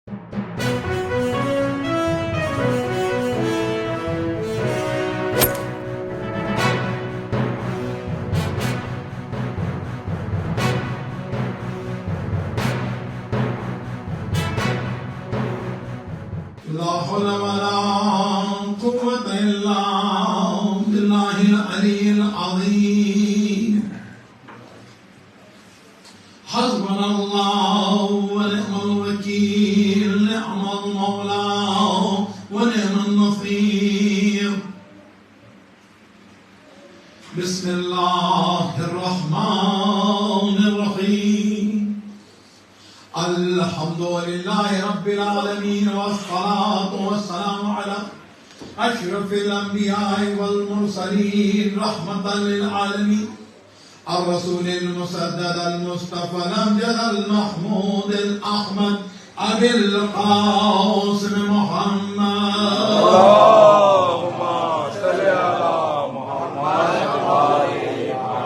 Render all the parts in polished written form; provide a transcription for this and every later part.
لا حول ولا قوة إلا بالله العلي العظيم. حسبنا الله ونعم الوكيل، نعم المولى ونعم النصير. بسم الله الرحمن الرحيم. الحمد لله رب العالمين، والصلاة والسلام على أشرف الأنبياء والمرسلين رحمة للعالمين، الرسول المسدد المصطفى الأمجد المحمود الأحمد أبي القاسم محمد. اللهم صل على محمد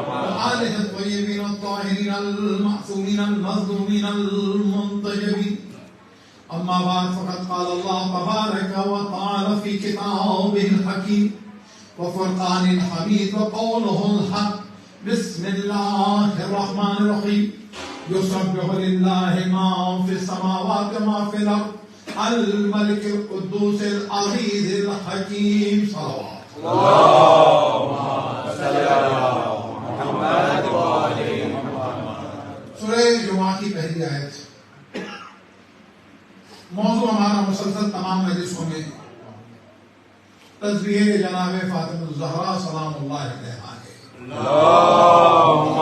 وآله الطيبين الطاهرين المعصومين المظلومين المنتجبين. أما بعد، فقد قال الله تبارك وتعالى في كتابه الحكيم وفرقان الحميد وقوله الحق. بسم الله الرحمن الرحيم. يسبح لله ما في السماوات وما في الأرض، الملك القدوس العزيز الحكيم. صلوات. اللهم صل على محمد وآل محمد. سورہ جمعہ کی پہلی آیت. موضوع ہمارا مسلسل تمام مجلسوں میں تسبیح جناب فاطمہ الزہرا سلام اللہ علیہا ہے. اللهم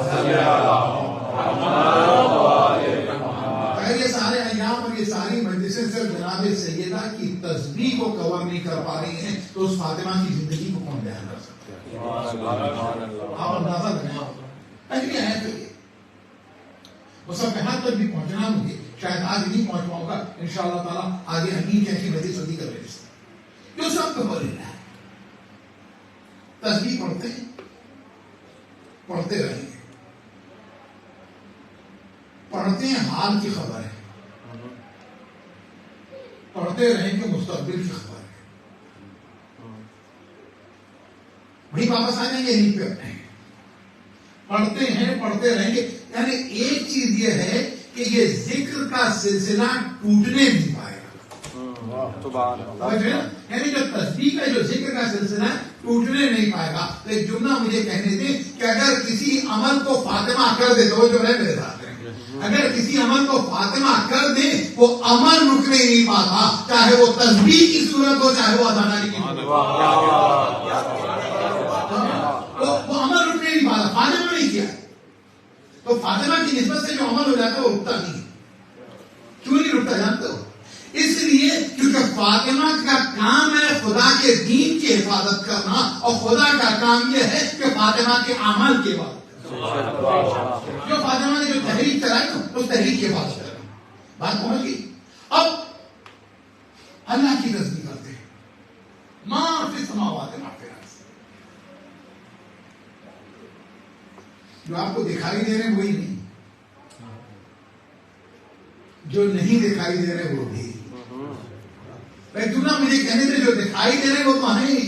صل على محمد وآل محمد. اگر یہ سارے ایام اور یہ ساری مجلسیں صرف جناب سیدہ کی تسبیح کو کور نہیں کر پا رہی ہیں تو اس فاطمہ کی زندگی کو کون بیان کر سکتے ہیں؟ آپ اندازہ لگائیں. پہلی آیت ہے یہ. مصباحات تک بھی پہنچنا مجھے شاید آج نہیں پہنچ پاؤں گا، انشاءاللہ تعالیٰ آگے حقیق کی مزید صدی کر رہے ہیں. جو سب کو بول رہا ہے تسبیح پڑھتے ہیں، پڑھتے رہیں گے، پڑھتے ہیں حال کی خبر ہے، پڑھتے رہیں گے مستقبل کی خبر ہے. وہی واپس آ جائیں گے یہیں پہ اپنے. پڑھتے ہیں، پڑھتے رہیں گے. یعنی ایک چیز یہ ہے کہ یہ ذکر کا سلسلہ ٹوٹنے نہیں پائے گا. یعنی جو تسبیح کا جو ذکر کا سلسلہ ہے ٹوٹنے نہیں پائے گا. تو ایک جملہ مجھے کہنے دیں کہ اگر کسی عمل کو فاطمہ کر دے تو وہ جو ہے میرے ساتھ ہے، اگر کسی عمل کو فاطمہ کر دے وہ عمل رکنے نہیں پاتا، چاہے وہ تسبیح کی صورت ہو چاہے وہ اداناری کی صورت ہو. وہ عمل رکنے نہیں پاتا. فاطمہ نہیں کیا تو فاطمہ کی نسبت سے جو عمل ہو جاتا ہے وہ رکتا نہیں ہے. کیوں نہیں رکتا جانتے ہو؟ اس لیے کیونکہ فاطمہ کا کام ہے خدا کے دین کی حفاظت کرنا، اور خدا کا کام یہ ہے کہ فاطمہ کے عمل کے بعد جو فاطمہ نے جو تحریک چلائی نا اس تحریک کے بعد کرنا. بات پہنچ گئی. اب اللہ کی تسبیح کرتے ہیں. ما فی السماوات ما فی الارض. جو آپ کو دکھائی دے رہے ہیں وہی نہیں، جو نہیں دکھائی دے رہے وہ بھی. ایک جملہ مجھے کہنے دے، جو دکھائی دے رہے وہ تو ہیں،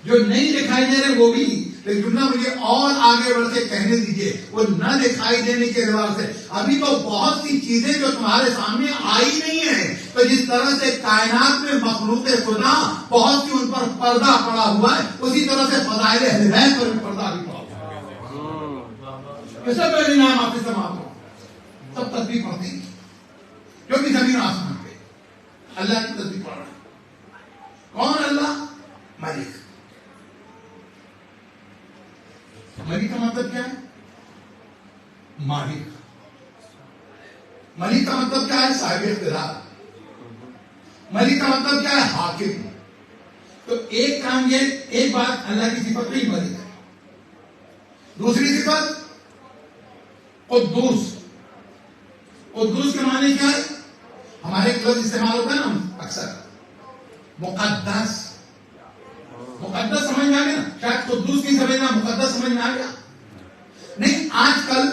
جو نہیں دکھائی دے رہے وہ بھی. ایک جملہ مجھے اور آگے بڑھ کے کہنے دیجئے، وہ نہ دکھائی دینے کے رواج سے ابھی تو بہت سی چیزیں جو تمہارے سامنے آئی نہیں ہیں. تو جس طرح سے کائنات میں مخلوق خدا بہت سی ان پر پردہ پڑا ہوا ہے، اسی طرح سے فضائل اہل بیت پر بھی پردہ بھی پڑا ہوا ہے. سب پہلے نام آپ سے سماعت ہو، سب تسبیح پڑھتے ہیں جو بھی زمین آسمان پہ اللہ کی تسبیح پڑھ رہے ہیں. کون اللہ؟ ملک. ملک کا مطلب کیا ہے؟ مالک. ملک کا مطلب کیا ہے؟ صاحب اقتدار. ملک کا مطلب کیا ہے؟ حاکم. تو ایک کام یہ، ایک بات اللہ کی صفت نہیں ملک ہے. دوسری صفت قدوس. قدوس کے معنی کیا ہے؟ ہمارے ایک لفظ استعمال ہوتا ہے نا اکثر، مقدس. مقدس سمجھ میں آ گیا نا؟ شاید قدوس نہیں سمجھنا، مقدس سمجھ میں آ گیا نہیں. آج کل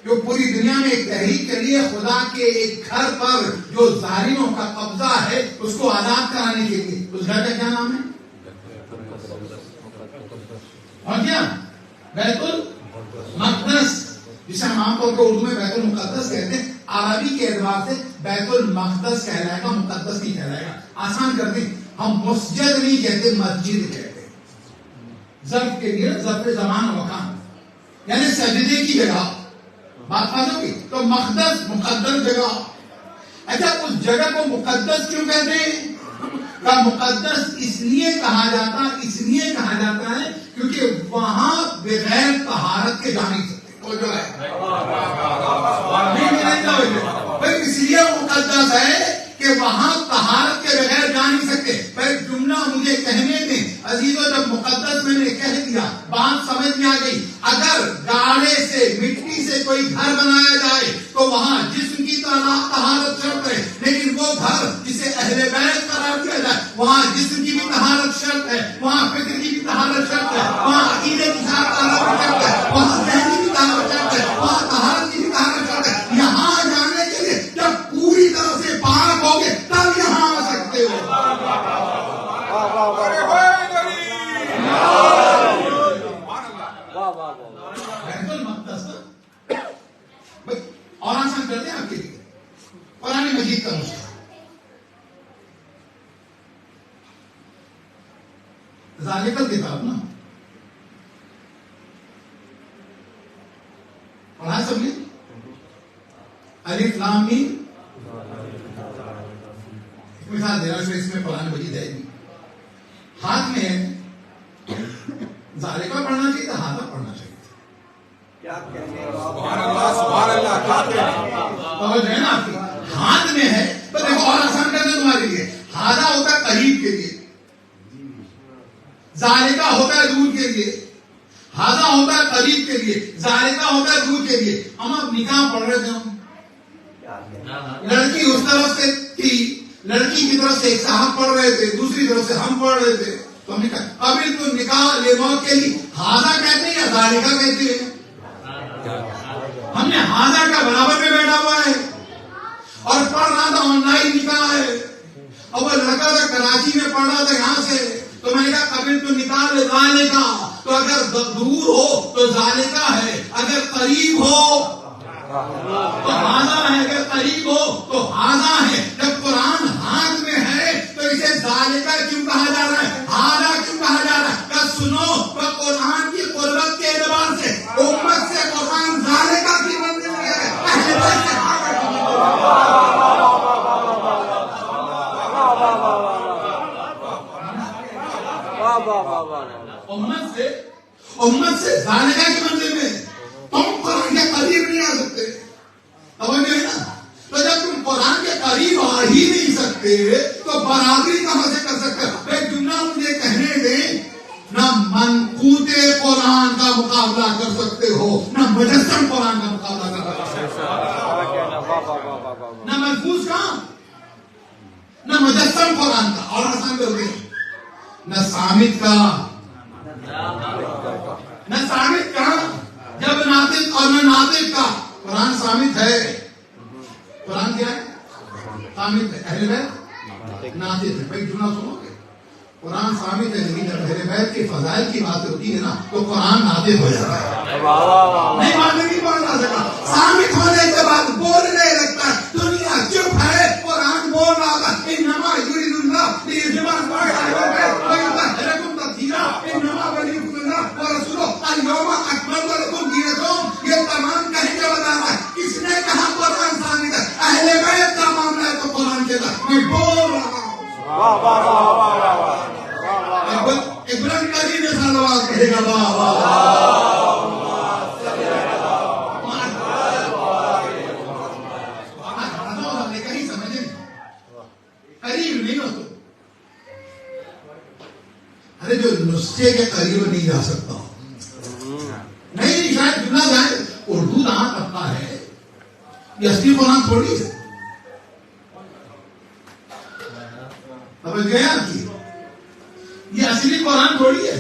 جو پوری دنیا میں ایک تحریک چلی ہے خدا کے ایک گھر پر جو ظالموں کا قبضہ ہے اس کو آزاد کرانے کے لیے. اس گھر کا کیا نام ہے؟ اور کیا؟ بیت المقدس، جسے ہم عام طور پر اردو میں بیت المقدس کہتے ہیں. عربی کے اعتبار سے بیت المقدس کہلائے گا، مقدس نہیں کہلائے گا. آسان کرتے ہم مسجد نہیں کہتے، مسجد کہتے. ظرف کے لیے ظرف زمان و مکان، یعنی سجدے کی جگہ. بات سمجھو گی؟ تو مقدس مقدس جگہ. اچھا اس جگہ کو مقدس کیوں کہتے ہیں؟ کا مقدس اس لیے کہا جاتا ہے کیونکہ وہاں بغیر طہارت کے جا نہیں سکتے. جو ہے اس لیے مقدس ہے کہ وہاں طہارت کے بغیر جا نہیں سکتے. پر جملہ مجھے کہنے دیں عزیزو، جب مقدس میں نے کہہ دیا بات سمجھ میں آ گئی. اگر گاڑے سے مٹی سے کوئی گھر بنایا جائے تو وہاں جسم کی طہارت شرط ہے، لیکن وہ گھر جسے اہل بیت قرار دیا جائے وہاں جسم کی بھی طہارت شرط ہے، وہاں فکر کی بھی طہارت شرط ہے، وہاں عقیدے کی طہارت شرط ہے، وہاں ذہن کی بھی طہارت شرط ہے، وہاں طہارت کی بھی طہارت شرط ہے. یہاں جانے کے لیے جب پوری طرح سے پاک ہوگے تب یہاں آ سکتے ہو. بیت المقدس اور آسان کرتے ہیں آپ کے لیے قرآن مجید کا نسخہ. ذالکل کتاب نا پڑھا سب نے؟ الف لام میم. مثال دے رہا ہوں، اس میں قرآن مجید ہے نہیں، ہاتھ میں ہے. ذالکہ پڑھنا چاہیے تھا، ہاتھا پڑھنا چاہیے تھا. سبحان اللہ سبحان اللہ. توجہ ہے نا آپ کی؟ ہاتھ میں ہے تو دیکھو اور آسان کرنے تمہارے لیے. ہاتھا ہوتا ہے قریب کے لیے، ذالکہ ہوتا ہے دور کے لیے. ہاتھا ہوتا ہے قریب کے لیے، ذالکہ ہوتا ہے دور کے لیے. ہم اب نکاح پڑھ رہے تھے، لڑکی اس طرف سے تھی، لڑکی کی طرف سے ایک صاحب پڑھ رہے تھے، دوسری طرف سے ہم پڑھ رہے تھے. تو ہم نے کہا ابھی تو نکاح لیمو کے لیے ہاتھا کہتے ہیں یا ذالکہ کہتے ہیں؟ ہم نے ہاتھا کا برابر میں بیٹھا ہوا ہے اور پڑھ رہا تھا آن لائن نکاح ہے. اور وہ لڑکا تھا کراچی میں پڑھ رہا تھا یہاں سے. تو میں نے کہا قبل تو نکاح لے ذالکہ. تو اگر دور ہو تو ذالکہ ہے، اگر قریب ہو تو ہاذا ہے، اگر قریب ہو تو ہاذا ہے. جب قرآن ہاتھ میں ہے تو اسے ذالکہ کیوں کہا جا رہا ہے، ہاذا کیوں کہا جا رہا ہے؟ کہ سنو کہ قرآن کی قربت کے اعتبار سے امت سے قرآن ذالکہ کی منزل میں ہے، اہل بیت سے ہاذا کی منزل میں. امت سے ذالکہ کی منزل میں تم قرآن کے قریب نہیں آ سکتے. سمجھ گئے نا؟ تو جب تم قرآن کے قریب آ ہی نہیں سکتے تو برابری کہاں سے کر سکتے؟ ایک جملہ مجھے کہنے دیں، نہ منقوط قرآن کا مقابلہ کر سکتے ہو، نہ مجسم قرآن کا مقابلہ کر سکتے ہو. نہ محفوظ کا، نہ مجسم قرآن کا. اور آسان کر دیں، نہ صامت کا، نہ صامت کا جب ناطق اور نہ ناطق کا. قرآن صامت ہے. قرآن کیا ہے؟ صامت ہے. اہل بیت ناطق ہے. بھائی جملہ سنو گے، قرآن صامت ہے لیکن جب اہل بیت کے فضائل کی بات ہوتی ہے نا تو قرآن ناطق ہو جاتا ہے. نہیں بات نہیں پڑھ رہا سکا. صامت ہونے کے بعد بولنے لگتا ہے. دنیا چپ ہے، قرآن بول رہا تھا. انما یرید اللہ لیذہب عنکم تطہیرا، انما ولیکم اللہ ورسولہ الیوم اکملت لکم دینکم. یہ تمام کہیں کے بتا رہا ہے. کس نے کہا قرآن صامت ہے؟ اہل بیت کا معاملہ ہے تو قرآن کے بعد میں بول رہا ہوں. ابراہیم کری نے سالوات کہے گا واہ واہ. کہیں سمجھے قریب نہیں ہو تو ارے جو نسخے کے قریب نہیں جا سکتا. نہیں شاید جملہ جائے اردو دان طبقہ ہے، یہ اصلی قرآن تھوڑی ہے. سمجھ گئے آپ کی؟ یہ اصلی قرآن تھوڑی ہے،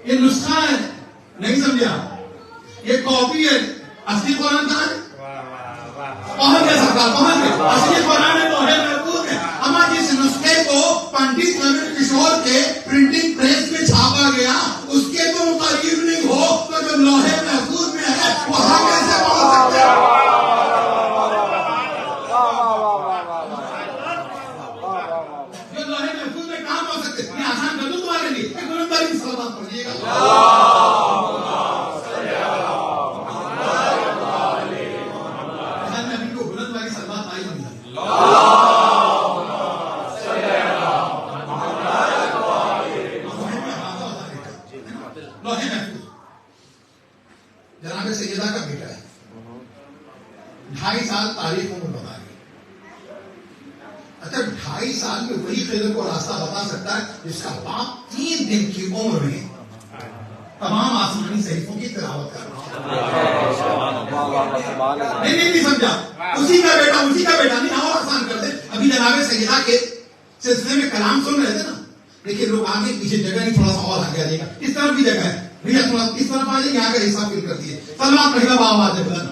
یہ نسخہ ہے. نہیں سمجھا؟ یہ کاپی ہے اچھا 2.5 سال میں وہی خضر کو راستہ بتا سکتا ہے جس کا باپ 3 دن کی عمر میں تمام آسمانی صحیفوں کی تلاوت کر رہا نہیں سمجھا. اسی کا بیٹا نہیں اور آسان کر دے. ابھی جناب سیدہ کے سلسلے میں کلام سن رہے تھے نا, لیکن لوگ آگے پیچھے جگہ نہیں, تھوڑا سا اور آگے آ جائے گا. اس طرف بھی جگہ ہے بھیا, تھوڑا اس طرف آ جائے گا, یہاں کا حصہ فل کرتی ہے. سلام پہلا آواز ہے بلند.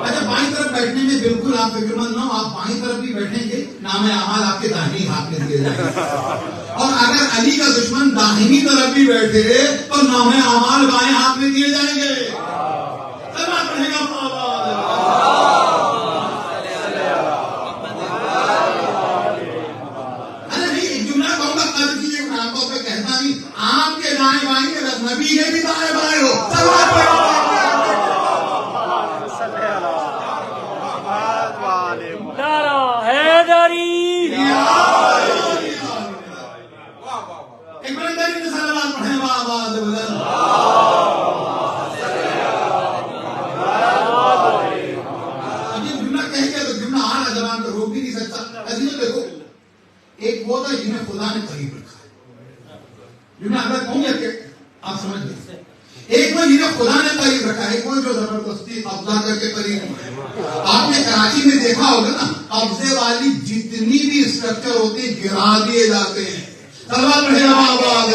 اچھا بائیں طرف بیٹھنے میں بالکل آپ فکر مند نہ ہو, آپ بائیں طرف بھی بیٹھیں گے نام اعمال آپ کے داہنی ہاتھ میں دیے جائیں گے. اور اگر علی کا دشمن داہنی طرف بھی بیٹھے تو نام اعمال بائیں ہاتھ میں دیے جائیں گے. سلام پڑھے گا آپ کے دائیں بائیں کے نبی کے بھی دائیں بائیں ہو. نعرہ حیدری. ایک بار سلام پڑھیں آواز بلند. اب یہ جملہ کہہ گیا تو جملہ آ رہا زبان پہ, روک بھی نہیں سکتا. عزیزوں دیکھو, ایک وہ تھا جنہیں خدا نے قریب رکھا. جملہ اگر کہوں گا کہ آپ سمجھ گئے. ایک وہ جنہیں خدا نے قریب رکھا ہے, کوئی جو زبردستی قبضہ کر کے قریب. آپ نے کراچی میں دیکھا ہوگا نا, قبضے والی جتنی بھی اسٹرکچر ہوتے ہیں گرا دیے جاتے ہیں. سلوات پڑھے گا آواز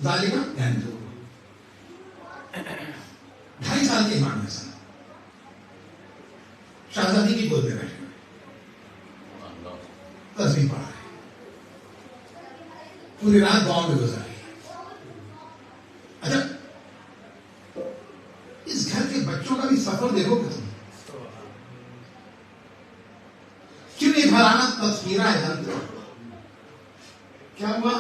ظالمہ. 2.5 سال کے امام حسن شہزادی کی گود میں بیٹھے ہوئے تسبیح پڑھ رہے, پوری رات دعاؤں میں گزر رہی ہے. اچھا اس گھر کے بچوں کا بھی سفر دیکھو کہ تم کیوں یہ گھرانہ تذکیرہ ہے. کیا ہوا,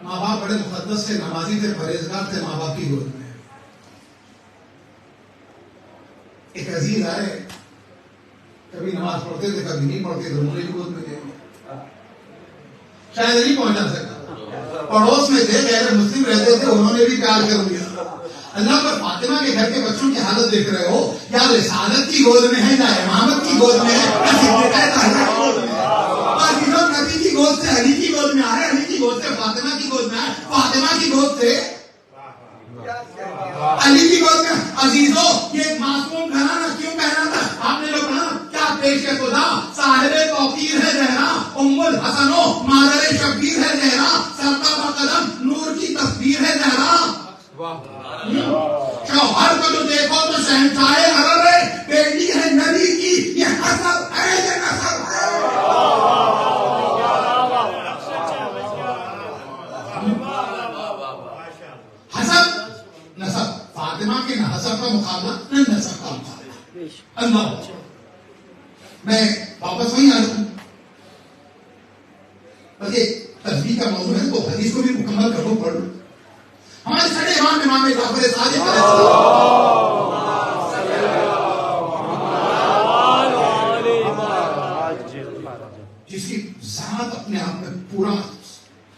ماں باپ بڑے مقدس تھے, نمازی تھے, پرہیزگار تھے, ماں باپ کی گود میں. ایک عزیز آئے, کبھی نماز پڑھتے تھے کبھی نہیں پڑھتے تھے, انہوں نے گود میں دے شاید نہیں پہنچا سکتا. پڑوس میں تھے, غیر مسلم رہتے تھے, انہوں نے بھی پیار کر دیا. اللہ پر فاطمہ کے گھر کے بچوں کی حالت دیکھ رہے ہو, یا رسالت کی گود میں ہے, یا امامت کی گود میں ہے, یا صدیقہ طاہرہ کی گود میں ہے. اور جنہوں نبی کی گود سے علی کی گود میں آئے, علی کی گود سے فاطمہ کی گود میں آئے, فاطمہ کی گود سے علی کی گود میں. عزیزوں یہ معصوم گھرانہ کیوں کہنا تھا آپ نے لوگ کہا کیا پیش خدا, صاحب توقیر ہے زہرا, ام الحسن و مادر شبیر ہے زہرا, سرکا قدم نور کی تصویر ہے زہرا. شوہر کو جو دیکھو تو شہنشاہ حرم ہے, بیٹی ہے نبی کی, یہ حسب ہے یہ نسب ہے. حسب نسب, فاطمہ کے حسب کا مقابلہ نہ نسب کا مقابلہ. اللہ میں واپس وہیں آ جاؤں, بلکہ تسبیح کا موضوع ہے تو حدیث کو بھی مکمل کر لو, پڑھ لو. ہمارے سڑے امام جعفر صادق جس کی ذات اپنے آپ میں پورا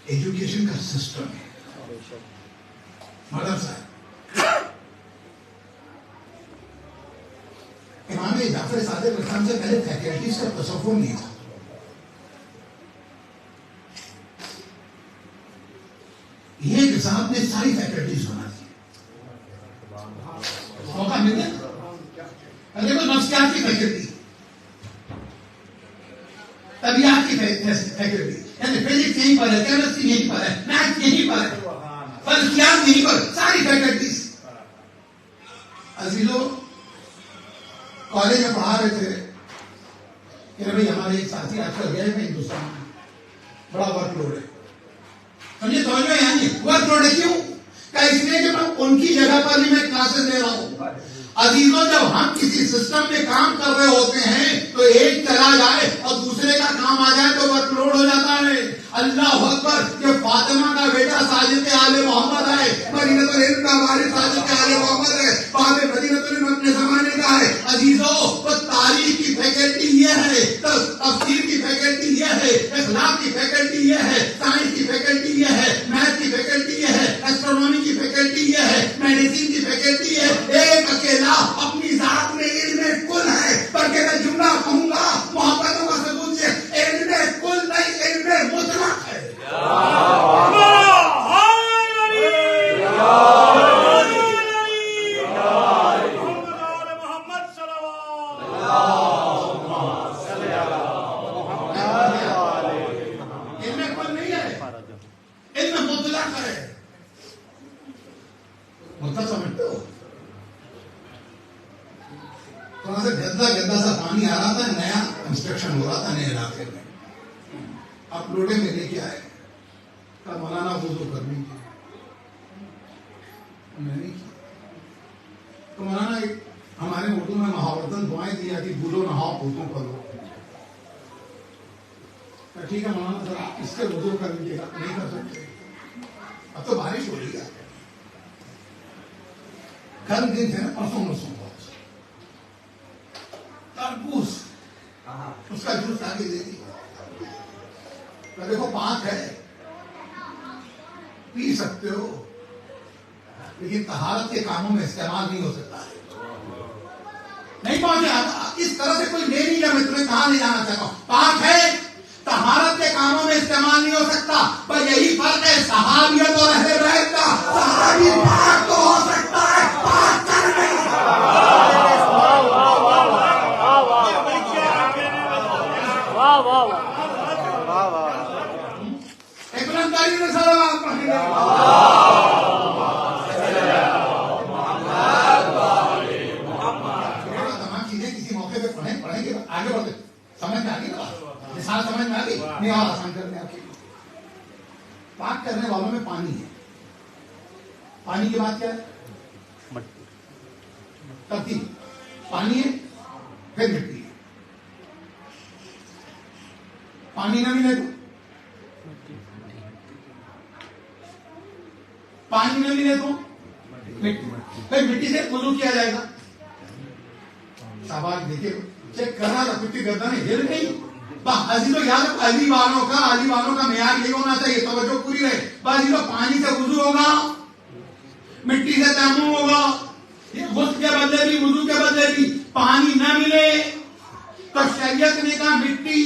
ایجوکیشن کا سسٹم ہے. مدر صاحب امام جعفر صادق اسلام سے پہلے فیکلٹیز کا تصور نہیں تھا. یہ صاحب نے ساری فیکلٹیز بنا دی. موقع مل گیا دیکھو, نفسیات کی فیکلٹی, طبیعت کی فیکلٹی, یعنی فزکس یہیں پر ہے, کیمسٹری یہیں پر ہے, میتھ یہیں پر ہے, فلکیات یہیں پر, ساری فیکلٹیز. عزیزوں کالج میں پڑھا رہے تھے کہ بھائی ہمارے ایک ساتھی آج کل گئے ہیں ہندوستان میں, بڑا ورک لوڈ ہے. سمجھے سمجھ میں یعنی ورک لوڈ ہے کیوں کہ اس لیے کہ میں ان کی جگہ پر بھی میں کلاسز لے رہا ہوں. عزیزوں جب ہم کسی سسٹم میں کام کر رہے ہوتے ہیں تو ایک چلا جائے اور دوسرے کا کام آ جائے تو ورک لوڈ ہو جاتا ہے. اللہ اکبر, کہ فاطمہ کا بیٹا ساجد آل محمد ہے, مدینہ العلم کا وارث ساجد آل محمد ہے, بعد مدینہ عزیزوں وہ تاریخ کی فیکلٹی یہ ہے، تفسیر کی فیکلٹی یہ ہے، اخلاق کی فیکلٹی یہ ہے، سائنس کی فیکلٹی یہ ہے، میتھ کی فیکلٹی یہ ہے، ایسٹرونومی کی فیکلٹی یہ ہے، میڈیسن کی فیکلٹی ہے۔ ایک اکیلا اپنی ذات میں علم کل ہے، بلکہ میں جملہ کہوں گا محبتوں کا ثبوت سے، علم کل نہیں، علم مطلق ہے۔ سمجھتے ہو تھوڑا سا گندا سا پانی آ رہا تھا، نیا کنسٹرکشن ہو رہا تھا نئے علاقے میں، آپ لوٹے میں لے کے آئے، کہا مولانا وضو کرنے کی، میں نہیں کی تو مولانا ہمارے اردو میں محاورتن دعائیں دی جاتی، بولو نہاؤ پوتوں کرو، ٹھیک ہے مولانا ذرا اس سے وضو کر لیجیے گا، نہیں کر سکتے، اب تو بارش ہو رہی ہے، کل دن تھے نا پرسوں تربوز اس کا جوس آگے دے دی، دیکھو پاک ہے پی سکتے ہو لیکن طہارت کے کاموں میں استعمال نہیں ہو سکتا ہے، نہیں پہنچا اس طرح سے کوئی لے نہیں گیا، میں تمہیں کہاں لے جانا چاہتا ہوں، پاک ہے طہارت کے کاموں میں استعمال نہیں ہو سکتا، پر یہی فرق ہے صحابیت اور اہل بیت کا، صحابی پاک تو ہو سکتا ہے پاک کر نہیں سکتا۔ ایک بلنداری میں صلوات پڑھیں گے، تمام چیزیں کسی موقع پہ پڑھیں گے، آگے بڑھتے سمجھ میں آ گئی نا، مثال سمجھ میں آ گئی، نہیں اور آسان کرنے آپ کے لیے۔ پاک کرنے والوں میں پانی ہے، پانی کی بات کیا ہے؟ ترتیب، پانی ہے پھر مٹی ہے، پانی نہ ملے تو پانی نہ ملے تو مٹی، پھر مٹی سے وضو کیا جائے گا۔ شاباش، دیکھیے چیک کرنا تھا، کچھ گردنیں ہل گئی، عزیزوں یاد رکھو، علی والوں کا معیار یہ ہونا چاہیے، توجہ پوری رہے، عزیزوں پانی سے وضو ہوگا، مٹی سے تیمم ہوگا، غسل کے بدلے بھی وضو کے بدلے بھی پانی نہ ملے تو شریعت نے کہا مٹی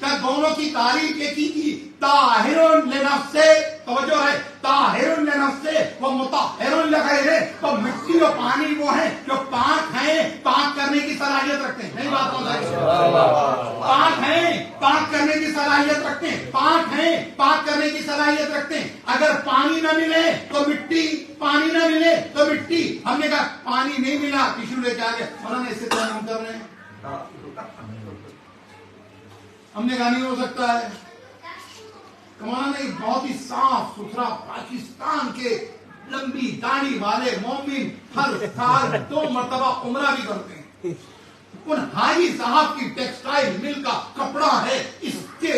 کا دونوں کی تعریف ایک ہی کی، طاہر لنفسہ، توجہ ہے، طاہر لنفسہ و مطہر لغیرہ، تو مٹی اور پانی وہ ہیں جو پاک ہیں، پاک کرنے کی صلاحیت رکھتے ہیں، نہیں بات ہوتا ہے، پاک ہیں پاک کرنے کی صلاحیت رکھتے ہیں، پاک ہیں پاک کرنے کی صلاحیت رکھتے ہیں۔ اگر پانی نہ ملے تو مٹی، پانی نہ ملے تو مٹی، ہم نے کہا پانی نہیں ملا ٹیشو لے کے آ گئے، مولانا اس سے تیمم کر رہے ہیں، ہم نے کہا نہیں ہو سکتا ہے، مولانا ایک بہت ہی صاف ستھرا پاکستان کے لمبی داڑھی والے مومن ہر سال 2 مرتبہ عمرہ بھی کرتے ہیں، ان حاجی صاحب کی ٹیکسٹائل مل کا کپڑا ہے، اس کے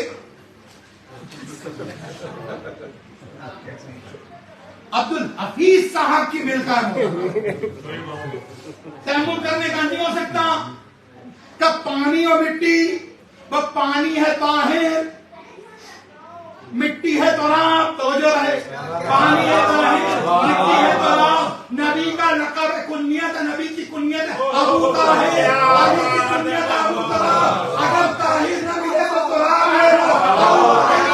عبد الحفیظ صاحب کی مل کا تیمم کرنے کا نہیں ہو سکتا، کب پانی اور مٹی، وہ پانی ہے طاہر، مٹی ہے تراب، توجہ رہے، پانی ہے طاہر، مٹی ہے تراب، نبی کا لقب کنیت، نبی کی کنیت ابو طاہر، نبی کی کنیت ابو طاہر، اگر طاہر نبی ہے تو تراب ہے، ابو طاہر۔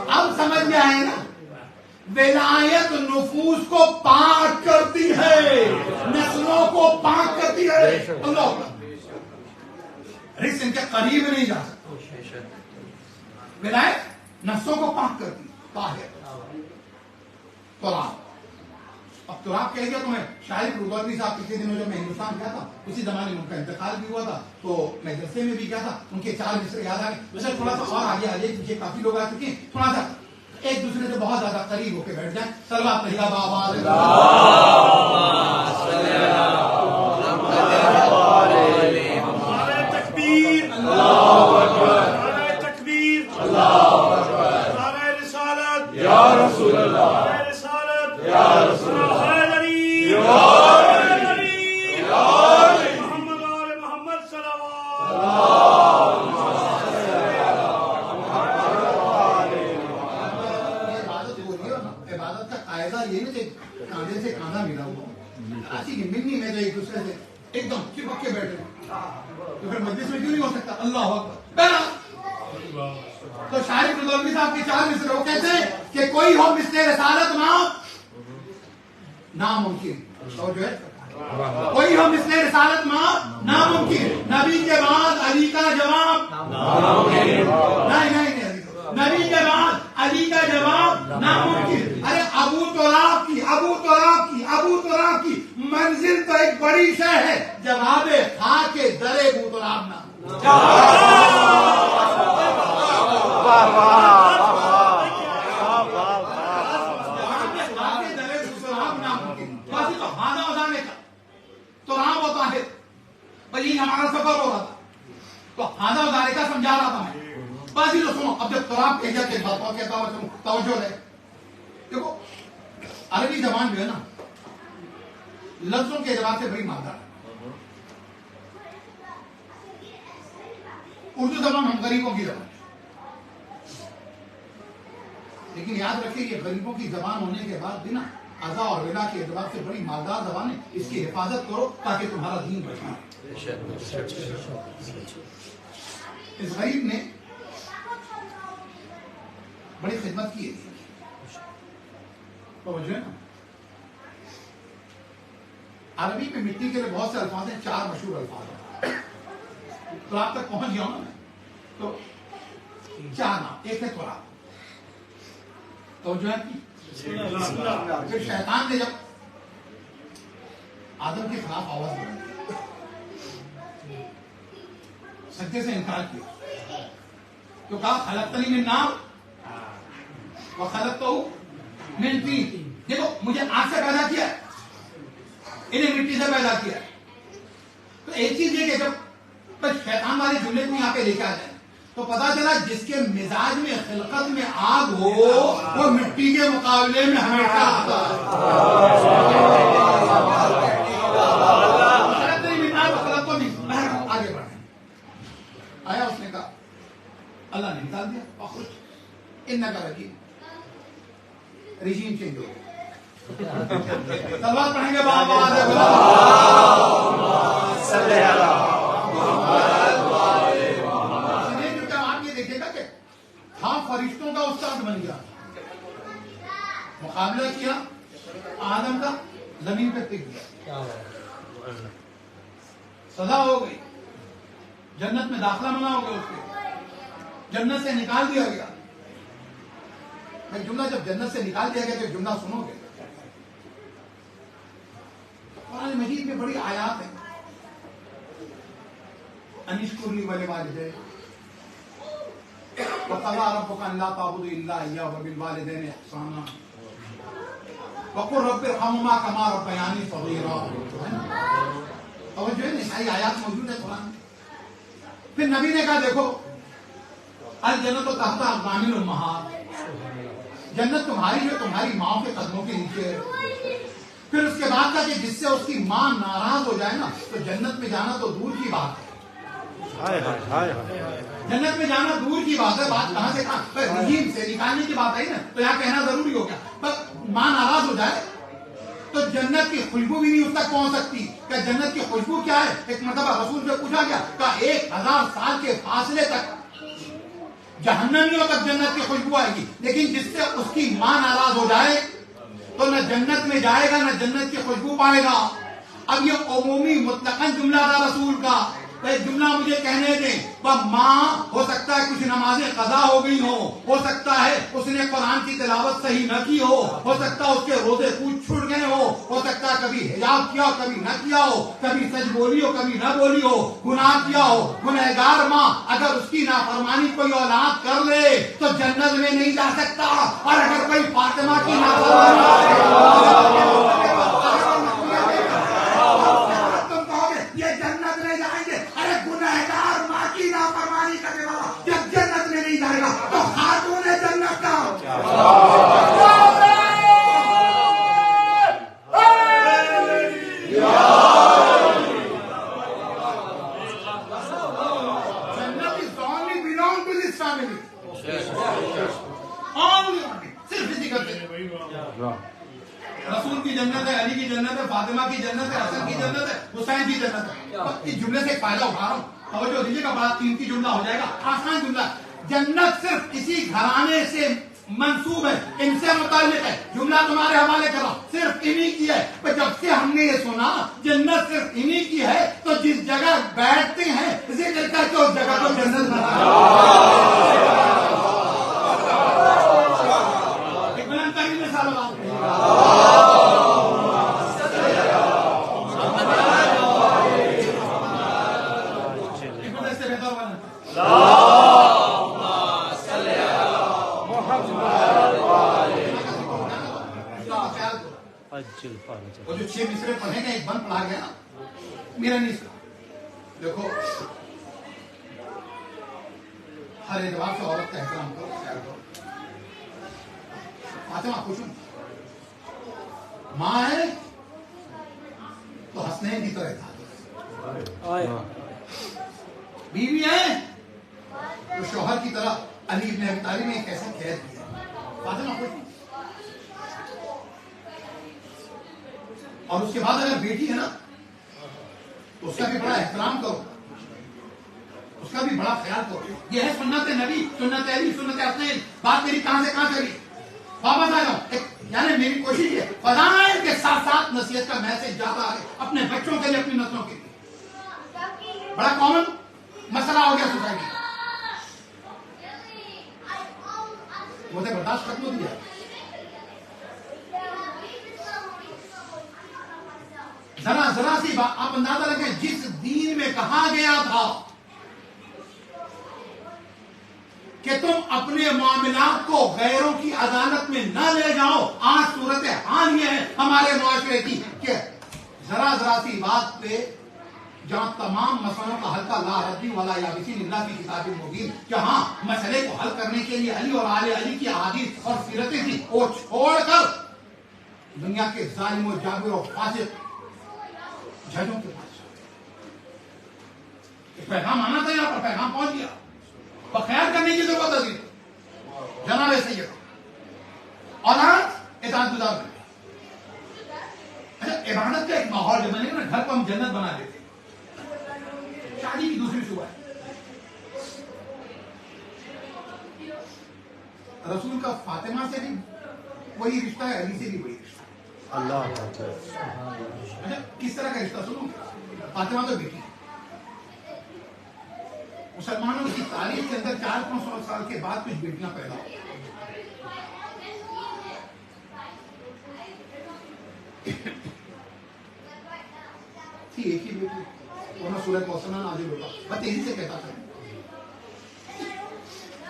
اب سمجھ میں آئے نا، ولایت نفوس کو پاک کرتی ہے، نسلوں کو پاک کرتی ہے، اللہ رزق ان کے قریب نہیں جا سکتا، ولایت نفسوں کو پاک کرتی، طاہر طراب، اب تراب کہہ گیا تو میں شاعر رودولوی صاحب پچھلے دنوں جب میں ہندوستان گیا تھا اسی زمانے میں ان کا انتقال بھی ہوا تھا تو میں جلسے میں بھی گیا تھا ان کے 4 مصرے یاد آ گئے. ویسے تھوڑا سا اور آگے آگے پیچھے کافی لوگ آ چکے ہیں, تھوڑا سا ایک دوسرے سے بہت زیادہ قریب ہو کے بیٹھ جائیں. صلوات پڑھیے گا بابا تکبیر اللہ اکبر تکبیر اللہ اکبر نعرہ رسالت یا رسول اللہ نعرہ رسالت یا رسول اللہ حیدری محمد آل محمد صلوات عبادت کا قاعدہ یہ نہیں کہ کاندھے سے کاندھا ملا ہوا ایسی کہ ملنی میں تو ایک دوسرے سے ایک دم چپک کے بیٹھے تو پھر مجلس میں کیوں نہیں ہو سکتا. اللہ اکبر. تو شاعر رودولوی صاحب کے 4 مصرے وہ کہتے ہیں کہ کوئی ہو مثل رسالت ناممکن. تو جو ہے کوئی ہو مثل رسالت ناممکن. نبی کے بعد علی کا جواب نہیں نبی کے بعد علی کا جواب ناممکن. ارے ابو تراب کی منزل تو ایک بڑی شے ہے, جواب خاک در ابو تراب نہ. تراب ہوتا ہے بھائی ہمارا سفر ہو رہا تھا تو ہانا ادارے کا سمجھا رہا تھا میں. بس یہ سنو, اب جب تراب کہہ کے باتوں کہتا ہوں توجہ ہے. دیکھو عربی زبان جو ہے نا لفظوں کے اعتبار سے بڑی مالدار ہے. اردو زبان ہم غریبوں کی زبان ہے, لیکن یاد رکھیں یہ غریبوں کی زبان ہونے کے بعد بھی نا اذا اور ودا کے اعتبار سے بڑی مالدار زبان ہے. اس کی حفاظت کرو تاکہ تمہارا دین بچائے. اس غریب نے بڑی خدمت کی ہے. توجہ ہے نا, عربی میں مٹی کے لیے بہت سے الفاظ ہیں, 4 مشہور الفاظ ہیں. تو آپ تک پہنچ گیا ہوں نا میں, تو 4 نام. ایک ہے تراب. توجہ ہے کی پھر شیطان نے جب آدم کے خلاف آواز بلند کی, سجدے سے انکار کیا, تو کہا خلقتنی من نار وخلقتہ من طین. دیکھو مجھے آگ سے پیدا کیا, انہیں مٹی سے پیدا کیا. تو ایک چیز یہ کہ جب شیطان والے جملے کو یہاں پہ لے کے آ جائے تو پتا چلا جس کے مزاج میں خلقت میں آگ ہو وہ مٹی کے مقابلے میں ہمیشہ آتا آگے بڑھے. آیا اس نے کہا, اللہ نے نکال دیا ان کا رجیم چینج ہو گیا. سلوات پڑھیں گے بابا فرشتوں کا استاد بن گیا, مقابلہ کیا آدم کا, زمین پہ ٹک گیا, سزا ہو گئی, جنت میں داخلہ منع ہو گیا, اس کے جنت سے نکال دیا گیا. ایک جملہ جب جنت سے نکال دیا گیا تو جملہ سنو گے. قرآن مجید میں بڑی آیات ہیں, انشکر لی ولوالدیک وقضى ربك أن لا تعبدوا إلا إياه وبالوالدين إحسانا وقل رب ارحمهما كما ربياني صغيرا. اور جو ہے ساری آیات موجود ہے قرآن میں. پھر نبی نے کہا دیکھو الجنت تحت اقدام الامہات, جنت تمہاری جو تمہاری ماں کے قدموں کے نیچے ہے. پھر اس کے بعد کہا کہ جس سے اس کی ماں ناراض ہو جائے نا تو جنت میں جانا تو دور کی بات ہے. جنت میں جانا دور کی بات ہے. بات کہاں سے کہاں رحیم سے نکالنے کی بات آئی نا, تو یہاں کہنا ضروری ہو گیا. پر ماں ناراض ہو جائے تو جنت کی خوشبو بھی نہیں اس تک پہنچ سکتی. کہ جنت کی خوشبو کیا ہے؟ ایک مرتبہ رسول سے پوچھا گیا کہ 1000 سال کے فاصلے تک جہنمیوں تک جنت کی خوشبو آئے گی, لیکن جس سے اس کی ماں ناراض ہو جائے تو نہ جنت میں جائے گا نہ جنت کی خوشبو پائے گا. اب یہ عمومی مطلقاً جملہ تھا رسول کا, تو ایک جملہ مجھے کہنے دیں، ماں ہو سکتا ہے کچھ نمازیں قضا ہو گئی ہو سکتا ہے اس نے قرآن کی تلاوت صحیح نہ کی ہو سکتا ہے اس کے روزے کچھ چھوٹ گئے ہو سکتا ہے کبھی حجاب کیا ہو کبھی نہ کیا ہو، کبھی سچ بولی ہو کبھی نہ بولی ہو، گناہ کیا ہو، گنہگار ماں اگر اس کی نافرمانی کوئی اولاد کر لے تو جنت میں نہیں جا سکتا، اور اگر کوئی فاطمہ کی نافرمانی تم کہو گے یہ جنت میں جائیں گے، ارے گنہگار ماں کی نافرمانی کرنے والا جب جنت میں نہیں جائے گا تو خاتون جنت کا رسول کی جنت ہے، علی کی جنت ہے، فاطمہ کی جنت ہے، حسن کی جنت ہے، حسین کی جنت ہے. اس جملے سے ایک فائدہ اٹھا رہا ہوں، توجہ دیجیے گا، بڑا قیمتی جملہ ہو جائے گا، آسان جملہ. جنت صرف اسی گھرانے سے منسوب ہے، ان سے متعلق ہے. جملہ تمہارے حوالے کر رہا ہوں، صرف انہی کی ہے. جب سے ہم نے یہ سنا جنت صرف انہی کی ہے تو جس جگہ بیٹھتے ہیں ذکر کر کے اس جگہ کو جنت وہ جو 6 مصرے پڑھے گا ایک بند پڑھا گیا میرا نہیں سنا. دیکھو ہر اعتبار سے عورت کا احترام کرو، خیال کرو. فاطمہ خوش ہوں، ماں ہے تو حسنین کی طرح تھا، بیوی ہے تو شوہر کی طرح علی ابن ابی طالب نے کیسے قید کیا. فاطمہ خوش ہوں. اور اس کے بعد اگر بیٹی ہے نا تو اس کا بھی بڑا احترام کرو، اس کا بھی بڑا خیال کرو. یہ ہے سنت نبی، سنت علی، سنت حسنین. بات میری کہاں سے کہاں چلی، واپس آ جاؤں. یعنی میری کوشش ہے فضائل کے ساتھ ساتھ نصیحت کا میسج جاتا ہے اپنے بچوں کے لیے، اپنی نسلوں کے لیے. بڑا کامن مسئلہ ہو گیا سوسائٹی کا، مجھے برداشت ختم ہو دیا. ذرا سی بات آپ اندازہ رکھیں، جس دین میں کہا گیا تھا کہ تم اپنے معاملات کو غیروں کی عدالت میں نہ لے جاؤ، آج صورت حال یہ ہے ہمارے معاشرے کی کہ ذرا سی بات پہ جہاں تمام مسئلوں کا حل کا لا ردی ولا یابسین اللہ کی کتاب مبین، جہاں مسئلے کو حل کرنے کے لیے علی اور آل علی کی احادیث اور سیرتیں تھی، وہ چھوڑ کر دنیا کے ظالم و جابر و فاسق ججوں کے پاس پیغام آنا تھا، یہاں پر پیغام پہنچ گیا. خیال کرنے کی ضرورت ہے جناب سید اولاد اطاعت گزار بنے. اچھا عبادت کا ایک ماحول جو بنے نا، گھر کو ہم جنت بنا دیتے. شادی کی دوسری شعبہ ہے، رسول کا فاطمہ سے بھی وہی رشتہ ہے، علی سے بھی وہی رشتہ ہے. اللہ اچھا کس طرح کا رشتہ سنو. فاطمہ تو بیٹی ہے. مسلمانوں کی تاریخ کے اندر 400-500 سال کے بعد کچھ بیٹیاں پیدا ہوئی. تھی ایک ہی بیٹی، ورنہ سورہ کوثر نازل ہوتا. میں تیزی سے کہتا تھا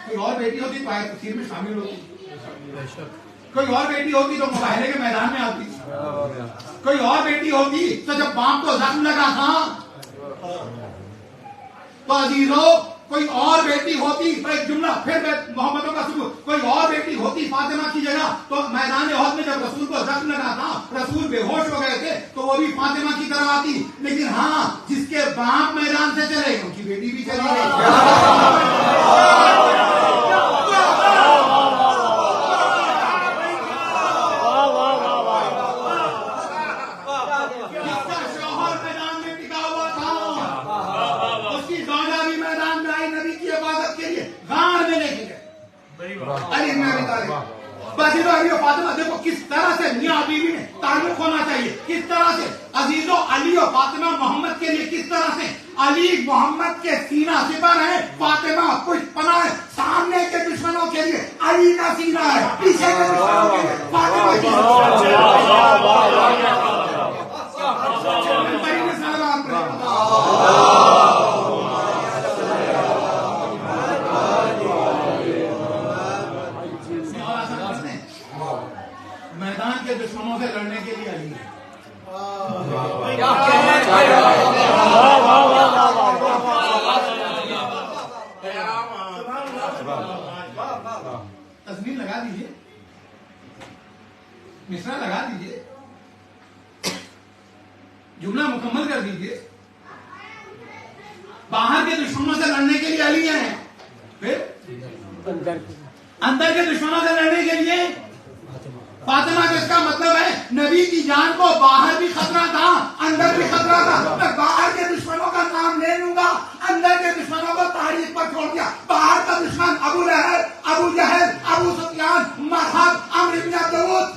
کوئی اور بیٹی ہوتی تو آیت تفسیر میں شامل ہوتی، کوئی اور بیٹی ہوتی تو مظاہرے کے میدان میں آتی، کوئی اور بیٹی ہوتی تو جب باپ کو زخم لگا تھا تو عزیزوں کوئی اور بیٹی ہوتی. ایک جملہ پھر محمدوں کا ثبوت، کوئی اور بیٹی ہوتی فاطمہ کی جگہ تو میدان احد میں جب رسول کو زخم لگا تھا، رسول بے ہوش ہو گئے تھے تو وہ بھی فاطمہ کی طرح آتی. لیکن ہاں جس کے باپ میدان سے چلے ان کی بیٹی بھی چلی گئی. عزیز و علی و فاطمہ دیکھو کس طرح سے میاں بیوی میں تعلق ہونا چاہیے, کس طرح سے عزیز و علی و فاطمہ محمد کے لیے کس طرح سے علی محمد کے سینہ سپر ہے, فاطمہ پشت پناہ ہے. سامنے کے دشمنوں کے لیے علی کا سینہ ہے, پیچھے کے دشمنوں کے لیے فاطمہ کی میدان کے دشمنوں سے لڑنے کے لیے علی ہے. تصویر لگا دیجیے, مصرع لگا دیجیے, جملہ مکمل کر دیجیے. باہر کے دشمنوں سے لڑنے کے لیے علی ہیں, پھر اندر کے دشمنوں سے لڑنے کے لیے فاطمہ. جس کا مطلب ہے نبی کی جان کو باہر بھی خطرہ تھا, اندر بھی خطرہ تھا. میں باہر کے دشمنوں کا نام لے لوں گا, اندر کے دشمنوں کو تاریخ پر چھوڑ دیا. باہر کا دشمن ابو لہب, ابو جہل, ابو سفیان, مرحب, عمرو بن عبد العزیز.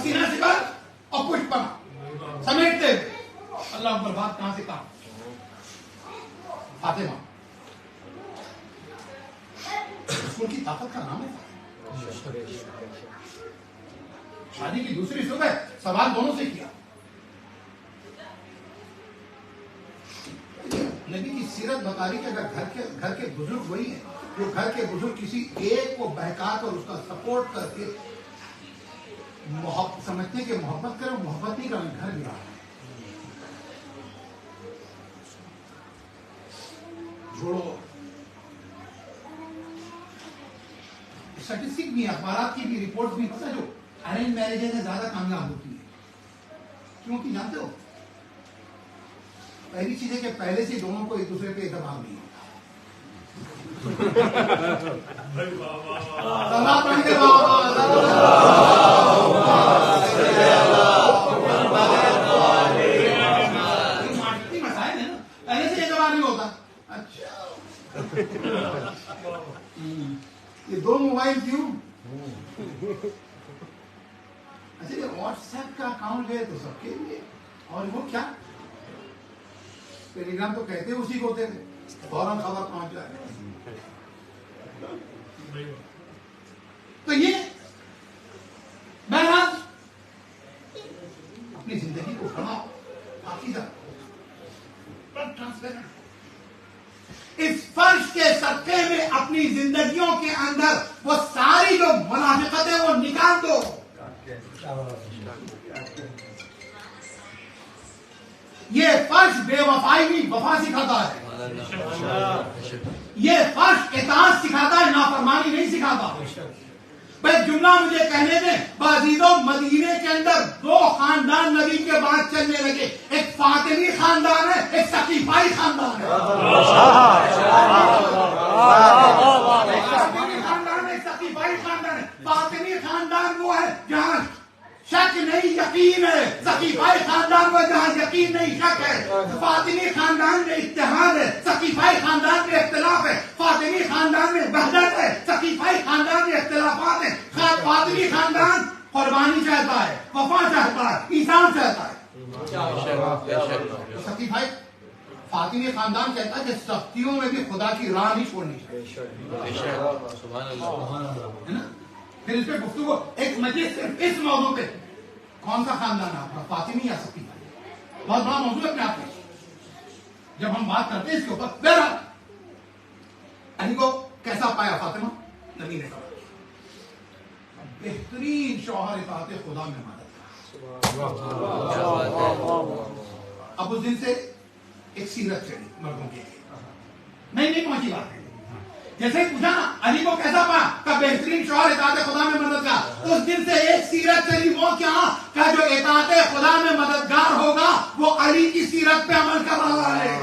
سینہ سپر اور پشت پناہ سمیٹتے اللہ اکبر. بات کہاں سے کہاں؟ فاطمہ رسول کی طاقت کا نام ہے. شادی کی دوسری صبح سوال دونوں سے کیا. نبی کی سیرت بتا رہی کہ اگر گھر کے بزرگ وہی ہیں جو گھر کے بزرگ کسی ایک کو بہکا کر اس کا سپورٹ کر کے سمجھتے ہیں کہ محبت کرو, محبت نہیں کرو, گھر گرا. جوڑو اسٹیٹسٹک بھی, اخبارات کی بھی رپورٹ بھی پتہ جو ارینج میرجز سے زیادہ کامیاب ہوتی ہے. کیوں کہ جانتے ہو پہلی چیز ہے کہ پہلے سے دونوں کو ایک دوسرے پہ اعتماد نہیں ہوتا. مسائل ہے نا, پہلے سے اعتماد نہیں ہوتا. اچھا یہ دو موبائل کیوں؟ اچھا یہ واٹس ایپ کا اکاؤنٹ ہے تو سب کے لیے, اور وہ کیا ٹیلی گرام تو کہتے اسی کو ہوتے تھے, فوراً خبر پہنچ جائے. تو یہ بہرحال اپنی زندگی کو بڑھاؤ, پاکیزہ, ٹرانسپیرنٹ. اس فرش کے صدقے میں اپنی زندگیوں کے اندر وہ ساری جو منافقتیں وہ نکال دو. یہ فرش بے وفائی بھی وفا سکھاتا ہے. یہ فرش اطاعت سکھاتا ہے, نافرمانی نہیں سکھاتا. بھائی جملہ مجھے کہنے دیں, بازیدوں مدینے کے اندر دو خاندان نبی کے بعد چلنے لگے. ایک فاطمی خاندان ہے, ایک ثقیفائی خاندان ہے. ایک ثقیفائی خاندان ہے. فاطمی خاندان وہ ہے جہاں شک نہیں یقین ہے, ثقیفائی خاندان وہ جہاں یقین نہیں شک ہے. فاطمی خاندان میں اتحاد ہے, ثقیفائی خاندان میں اختلاف ہے. فاطمی خاندان میں وحدت ہے, ثقیفائی خاندان میں اختلافات ہیں. فاطمی خاندان قربانی چاہتا ہے, وفا چاہتا ہے, ایثار چاہتا ہے. ثقیفائی فاطمی خاندان کہتا ہے کہ سختیوں میں بھی خدا کی راہ نہیں چھوڑنی چاہیے. ہے نا. پھر اس پہ گفتگو ایک مجلس صرف اس موضوع پہ, کون سا خاندان ہے آپ کا, فاطمی یا ثقیفائی؟ بہت بڑا موضوع ہے اپنے آپ میں. جب ہم بات کرتے ہیں اس کے اوپر, بہرحال علی کو کیسا پایا فاطمہ؟ نبی نے کہا بہترین شوہر اطاعت خدا میں مدد. اب اس دن سے ایک سیرت چلی مردوں کے لیے, نہیں پہنچی بات. جیسے پوچھا نا علی کو کیسا پایا, کہ بہترین شوہر اطاعت خدا میں مدد کا. اس دن سے ایک سیرت چلی, وہ کیا کہ جو اطاعت خدا میں مددگار ہوگا وہ علی کی سیرت پہ عمل کر رہا ہے.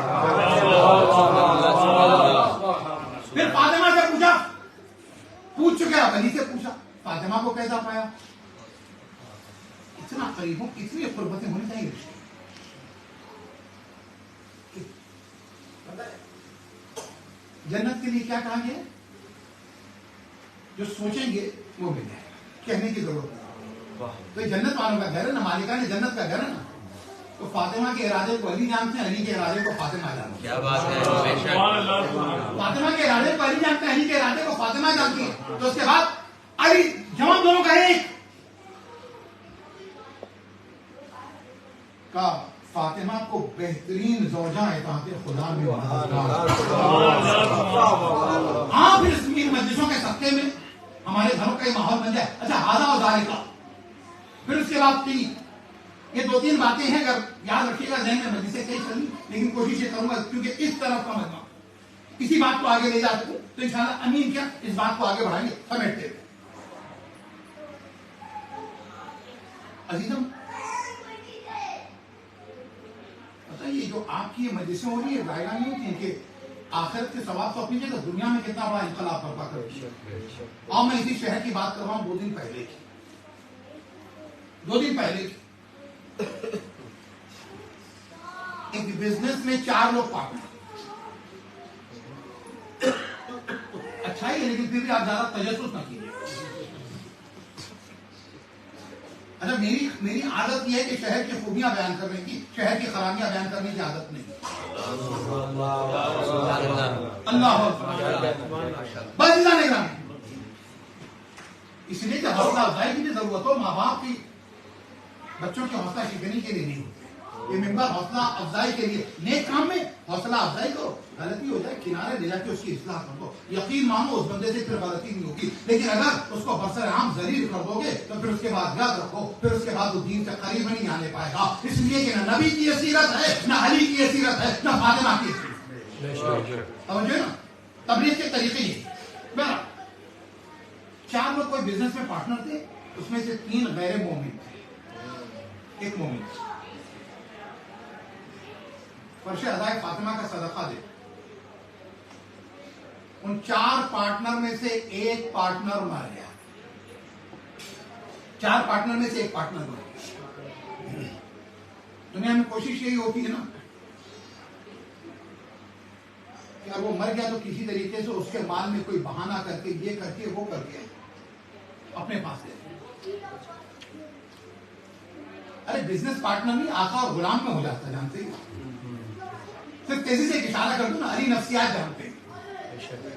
پھر فاطمہ سے پوچھا, پوچھ چکے, اب علی سے پوچھا فاطمہ کو کیسے فرمایا اتنا قریب ہو, اتنی قربتیں ہونی چاہیے رشتے. جنت کے لیے کیا کہا گیا؟ جو سوچیں گے وہ مل جائے گا, کہنے کی ضرورت نہیں. تو یہ جنت والوں کا گھر ہے نا, مالکان جنت کا گھر ہے نا. تو فاطمہ کے ارادے کو علی جانتے ہیں, علی کے ارادے کو فاطمہ جانتے ہیں. کیا بات ہے, بے شک. فاطمہ کے ارادے کو علی جانتے ہیں, علی کے ارادے کو فاطمہ جانتی ہے. تو اس کے بعد علی جواب دونوں کا ایک کا فاطمہ کو بہترین زوجہ اطاعت خدا میں. ہاں پھر اس مجلسوں کے صدقے میں ہمارے گھروں کا یہ ماحول بن جائے. اچھا ہاضا و ذالکا, پھر اس کے بعد تین, یہ 2-3 باتیں ہیں, اگر یاد رکھیے گا ذہن میں مجلسیں کئی چلی, لیکن کوشش یہ کروں گا کیونکہ اس طرف کا مجمع اسی بات کو آگے لے جا سکوں تو انشاءاللہ امین کیا اس بات کو آگے بڑھائیں گے سمیٹتے ہوئے. عزیزم یہ جو آپ کی یہ مجلسیں ہو رہی ہے ظاہرہ نہیں ہوتی ہیں کہ آخرت کے ثواب تو اپنی جگہ, دنیا میں کتنا بڑا انقلاب برپا کرتی ہے. اور میں اسی شہر کی بات کر رہا ہوں 2 دن پہلے کی, 2 دن پہلے کی. ایک بزنس میں 4 لوگ پارٹنر. اچھا ہی ہے لیکن پھر بھی آپ زیادہ تجسس نہ کیجیے. اچھا میری عادت یہ ہے کہ شہر کی خوبیاں بیان کرنے کی, شہر کی خرابیاں بیان کرنے کی عادت نہیں. اللہ بس اتنا نہیں. اس لیے کہ حوصلہ افزائی کی بھی ضرورت ہو, ماں باپ کی بچوں کی حوصلہ شکنی کے لیے نہیں ہوتے. یہ ممبر حوصلہ افزائی کے لیے, نیک کام میں حوصلہ افزائی کرو, غلطی ہو جائے کنارے لے جا کے اس کی اصلاح کر دو. یقین مانو اس بندے سے پھر غلطی نہیں ہوگی, لیکن اگر اس کو برسر عام ذلیل کر دو گے تو پھر اس کے بعد یاد رکھو, پھر اس کے بعد وہ دین سے قریب نہیں آنے پائے گا. اس لیے کہ نہ نبی کی حیثیت ہے, نہ علی کی حیثیت ہے, نہ فاطمہ کی حیثیت ہے. سمجھے نا تبلیغ کے طریقے یہ. 4 لوگ کوئی بزنس میں پارٹنر تھے, اس میں سے 3 غیر مومن تھے, 1 مومن. فرش ادائے فاطمہ کا صدقہ دے. ان 4 پارٹنر میں سے 1 پارٹنر مر گیا. 4 پارٹنر میں سے 1 پارٹنر مر گیا. دنیا میں کوشش یہی ہوتی ہے نا کہ اگر وہ مر گیا تو کسی طریقے سے اس کے مال میں کوئی بہانہ کر کے, یہ کر کے, وہ کر کے اپنے پاس لے. ارے بزنس پارٹنر نہیں, آقا اور غلام میں ہو جاتا, جانتے ہیں. صرف تیزی سے ایک اشارہ کر دوں نا, علی نفسیات جانتے ہیں.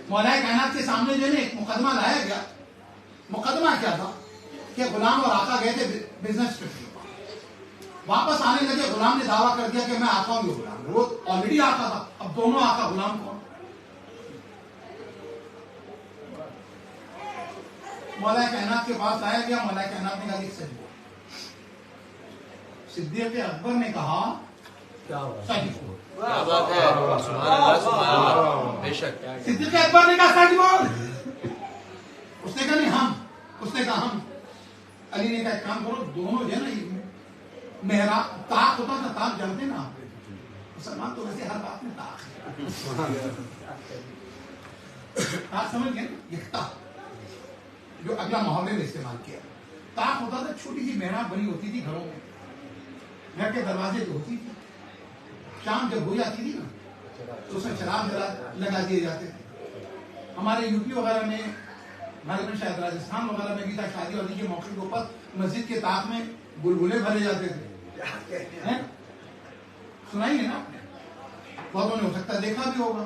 مولا کائنات کے سامنے جو ہے ایک مقدمہ لایا گیا. مقدمہ کیا تھا کہ غلام اور آقا گئے تھے بزنس ٹرپ پہ, واپس آنے لگے. غلام نے دعویٰ کر دیا کہ میں آقا ہوں, یہ غلام, وہ آلریڈی آقا تھا. اب دونوں آقا غلام کون؟ مولا کائنات کے پاس لایا گیا. مولا کائنات نے کہا کہ سچ بول. صدیق اکبر نے کہا سچ بول. کیا بات ہے, سبحان اللہ, سبحان اللہ, بے شک. صدیق اکبر نے کہا سچ بول. اس نے کہا نہیں ہم, اس نے کہا ہم. علی نے کہا ایک کام کرو, دونوں جو ہے نا محراب طاق ہوتا تھا, طاق جانتے نا آپ, مسلمان تو ویسے ہر بات میں طاق ہے. طاق سمجھ گئے نا, یکتا جو اگلا محاورے میں استعمال کیا. طاق ہوتا تھا, چھوٹی سی محراب بنی ہوتی تھی گھروں میں, گھر کے دروازے پہ ہوتی تھی. شام جب ہو جاتی تھی نا تو اس میں چراغ لگا دیے جاتے تھے. ہمارے یو پی وغیرہ میں, غالباً شاید راجستھان وغیرہ میں بھی تھا, شادی وادی کے موقع کے اوپر مسجد کے طاق میں گلگلے بھرے جاتے تھے. سنائی ہے نا آپ نے, بہتوں نے ہو سکتا ہے دیکھا بھی ہوگا,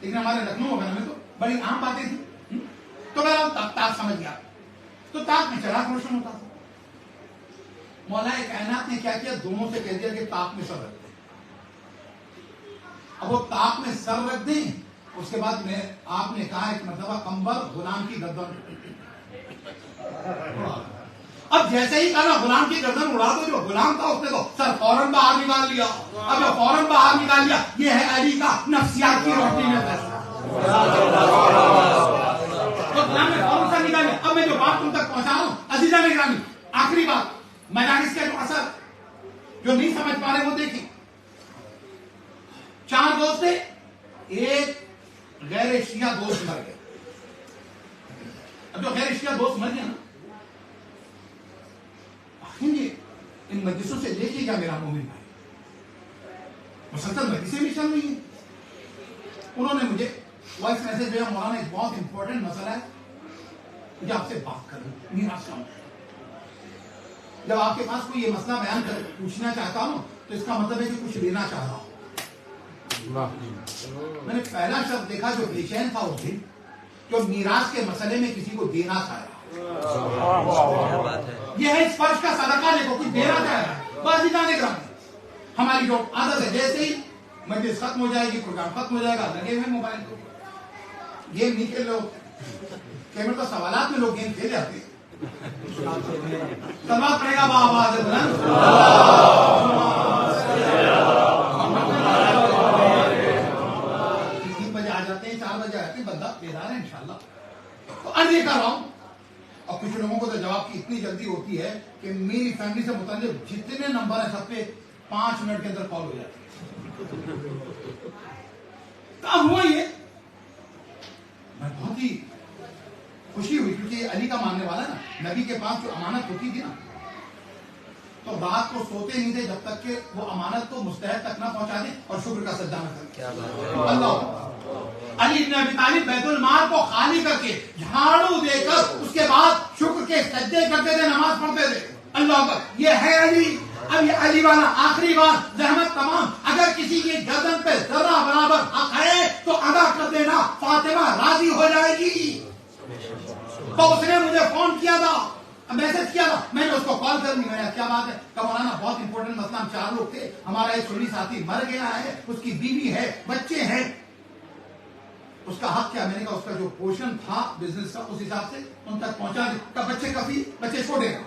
لیکن ہمارے لکھنؤ وغیرہ میں تو بڑی عام باتیں تھیں. تو میں طاق سمجھ گیا, تو طاق میں چراغ روشن ہوتا تھا. مولا کائنات نے کیا کیا, دونوں سے کہہ دیا کہ طاق میں سر رکھ دیں. اب وہ طاق میں سر رکھ دیں. اس کے بعد میں آپ نے کہا ایک مرتبہ کمبل غلام کی گردن. اب جیسے ہی کہا غلام کی گردن اڑا دو, جو غلام تھا اس نے تو سر فوراً باہر نکال لیا. اب جو فوراً باہر نکال لیا, یہ ہے علی کا نفسیات کی روشنی میں فیصلہ. تو غلام نے فوراً سر نکال لیا. اب میں جو بات تم تک پہنچا رہا ہوں عزیزہ نے گرامی, آخری بات, مجالس کا جو اثر جو نہیں سمجھ پا رہے وہ دیکھیں. 4 دوست تھے, ایک غیر شیعہ دوست مر گیا. اب جو غیر شیعہ دوست مر گیا نا, ان مجلسوں سے لے کے جا میرا مومن بھائی، مسلسل مجلسیں بھی چل رہی ہیں. انہوں نے مجھے وائس میسج بھیجا، مولانا ایک بہت امپورٹنٹ مسئلہ ہے، مجھے آپ سے بات کروں میراث کا. جب آپ کے پاس کوئی یہ مسئلہ بیان کر پوچھنا چاہتا ہوں تو اس کا مطلب ہے کہ کچھ لینا چاہ رہا ہوں. میں نے پہلا شخص دیکھا جو بے چین تھا اس دن، جو میراث کے مسئلے میں کسی کو دینا چاہ رہا. یہ ہے اس فرش کا صدقہ لے کو کچھ دینا چاہ رہا ہے. بازیدان گرامی، ہماری جو عادت ہے جیسے ہی مجلس ختم ہو جائے گی، پروگرام ختم ہو جائے گا، لگے ہوئے موبائل کو. گیم نہیں کھیل رہے، کیمرے تو سوالات میں لوگ گیم کھیل جاتے ہیں. سلوات پڑے گا بآواز بلند. بندہ بیدار ہے انشاءاللہ. تو عرض یہ کر رہا ہوں، اور کچھ لوگوں کو تو جواب کی اتنی جلدی ہوتی ہے کہ میری فیملی سے متعلق جتنے نمبر ہیں سب پہ 5 منٹ کے اندر کال ہو جاتی ہے. کام ہوا یہ، میں بہت ہی خوشی ہوئی کیونکہ علی کا ماننے والا نا، نبی کے پاس جو امانت ہوتی تھی نا تو رات کو سوتے نہیں تھے جب تک کہ وہ امانت کو مستحق تک نہ پہنچا دیں اور شکر کا سجدہ نہ کریں. اللہ علی بن ابی طالب بیت المال کو خالی کر کے جھاڑو دے کر اس کے بعد شکر کے سجدے کرتے تھے، نماز پڑھتے تھے. اللہ اکبر. یہ ہے علی. اب یہ علی والا آخری بات، زحمت تمام. اگر کسی کی گردن پہ ذرہ برابر حق ہے تو ادا کر دینا، فاطمہ راضی ہو جائے گی. تو اس نے مجھے فون کیا تھا، میسج کیا تھا، میں نے اس کو کال کر دی. میں نے کیا بات ہے کہ مولانا بہت امپورٹنٹ مسئلہ، ہم 4 لوگ تھے، ہمارا ایک سنی ساتھی مر گیا ہے، اس کی بیوی ہے، بچے ہیں، اس کا حق کیا؟ میں نے کہا اس کا جو پورشن تھا بزنس کا اس حساب سے ان تک پہنچا دے. کا بچے کافی، بچے چھوٹے ہیں،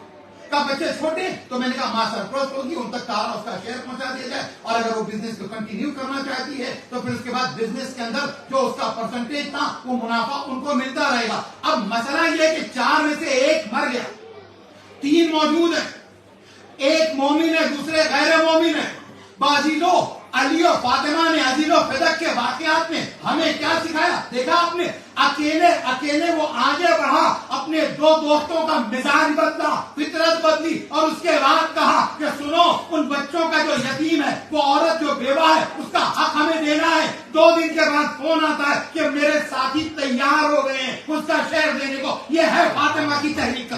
کا بچے چھوٹے، تو میں نے کہا ماں سرپرست ہوگی، ان تک سارا اس کا شیئر پہنچا دیا جائے. اور اگر وہ بزنس کو کنٹینیو کرنا چاہتی ہے تو پھر اس کے بعد بزنس کے اندر جو اس کا پرسنٹیج تھا وہ منافع ان کو ملتا رہے گا. اب مسئلہ یہ ہے کہ 4 میں سے 1 مر گیا، 3 موجود ہیں، 1 مومن ہے، دوسرے غیر مومن ہے. بازیدو علی اور فاطمہ نے عزیز و فدق کے واقعات میں ہمیں کیا سکھایا دیکھا آپ نے. اکیلے وہ آگے بڑھا، اپنے 2 دوستوں کا مزاج بدلا، فطرت بدلی، اور اس کے بعد کہا کہ سنو ان بچوں کا جو یتیم ہے، وہ عورت جو بیوہ ہے، اس کا حق ہمیں دینا ہے. 2 دن کے بعد فون آتا ہے کہ میرے ساتھی تیار ہو گئے ہیں اس کا شیئر دینے کو. یہ ہے فاطمہ کی تحریک کا.